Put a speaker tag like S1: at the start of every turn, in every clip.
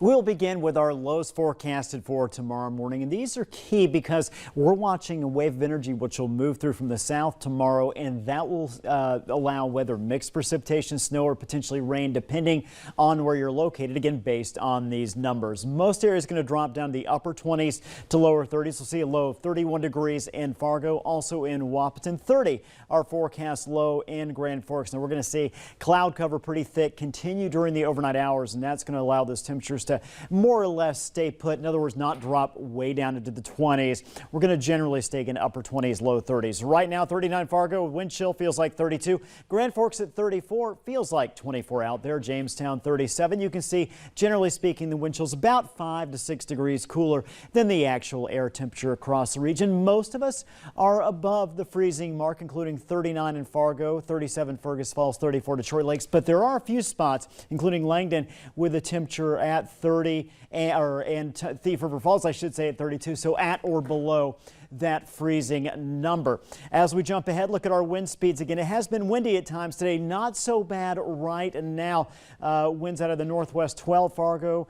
S1: We'll begin with our lows forecasted for tomorrow morning, and these are key because we're watching a wave of energy which will move through from the south tomorrow, and that will allow weather mixed precipitation, snow, or potentially rain depending on where you're located, again based on these numbers. Most areas going to drop down to the upper 20s to lower 30s. We'll see a low of 31 degrees in Fargo, also in Wahpeton. 30 our forecast low in Grand Forks. Now we're going to see cloud cover pretty thick continue during the overnight hours, and that's going to allow those temperatures to more or less stay put. In other words, not drop way down into the 20s. We're going to generally stay in upper 20s, low 30s. Right now, 39 Fargo, wind chill feels like 32. Grand Forks at 34, feels like 24 out there. Jamestown 37. You can see, generally speaking, the wind chill's about 5 to 6 degrees cooler than the actual air temperature across the region. Most of us are above the freezing mark, including 39 in Fargo, 37 Fergus Falls, 34 Detroit Lakes. But there are a few spots, including Langdon, with a temperature at 30 and Thief River Falls, I should say, at 32. So at or below that freezing number. As we jump ahead, look at our wind speeds again. It has been windy at times today, not so bad right now. Winds out of the northwest, 12 Fargo,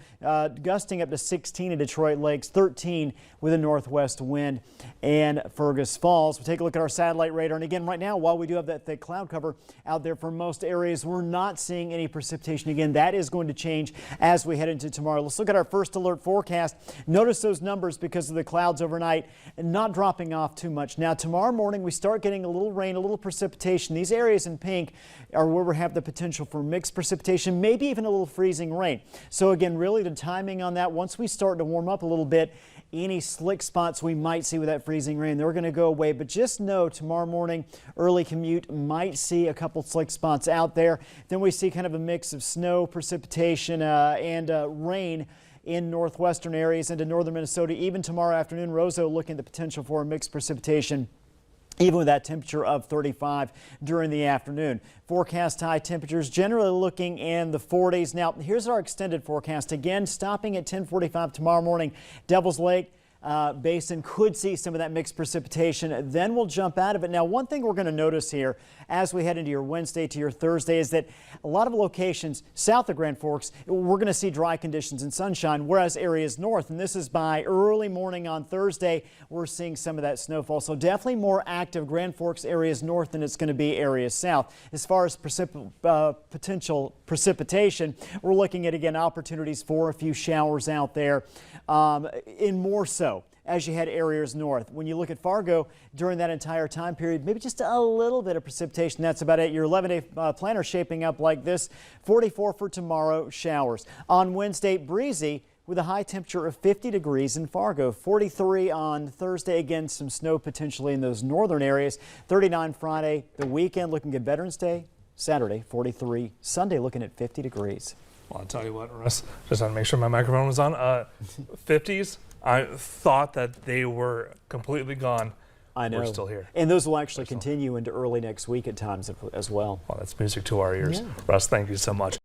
S1: gusting up to 16 in Detroit Lakes, 13 with a northwest wind and Fergus Falls. We'll take a look at our satellite radar. And again, right now, while we do have that thick cloud cover out there for most areas, we're not seeing any precipitation. Again, that is going to change as we head into tomorrow. Let's look at our first alert forecast. Notice those numbers because of the clouds overnight and not dropping off too much. Now, tomorrow morning, we start getting a little rain, a little precipitation. These areas in pink are where we have the potential for mixed precipitation, maybe even a little freezing rain. So again, really the timing on that, once we start to warm up a little bit, any slick spots we might see with that freezing rain, they're going to go away. But just know tomorrow morning, early commute, might see a couple slick spots out there. Then we see kind of a mix of snow, precipitation, and rain in northwestern areas into northern Minnesota. Even tomorrow afternoon, Roseau looking at the potential for mixed precipitation, even with that temperature of 35 during the afternoon. Forecast high temperatures generally looking in the 40s. Now, here's our extended forecast. Again, stopping at 10:45 tomorrow morning. Devil's Lake Basin could see some of that mixed precipitation. Then we'll jump out of it. Now, one thing we're going to notice here as we head into your Wednesday to your Thursday is that a lot of locations south of Grand Forks, we're going to see dry conditions and sunshine, whereas areas north, and this is by early morning on Thursday, we're seeing some of that snowfall. So definitely more active Grand Forks areas north than it's going to be areas south. As far as potential precipitation, we're looking at, again, opportunities for a few showers out there, in more so as you head areas north. When you look at Fargo during that entire time period, maybe just a little bit of precipitation. That's about it. Your 11-day planner shaping up like this. 44 for tomorrow, showers. On Wednesday, breezy with a high temperature of 50 degrees in Fargo. 43 on Thursday. Again, some snow potentially in those northern areas. 39 Friday. The weekend looking good. Veterans Day, Saturday, 43. Sunday looking at 50 degrees.
S2: Well, I'll tell you what, Russ, just want to make sure my microphone was on. 50s. I thought that they were completely gone.
S1: I know.
S2: We're still here.
S1: And those will actually continue into early next week at times as well.
S2: Well, that's music to our ears.
S1: Yeah.
S2: Russ, thank you so much.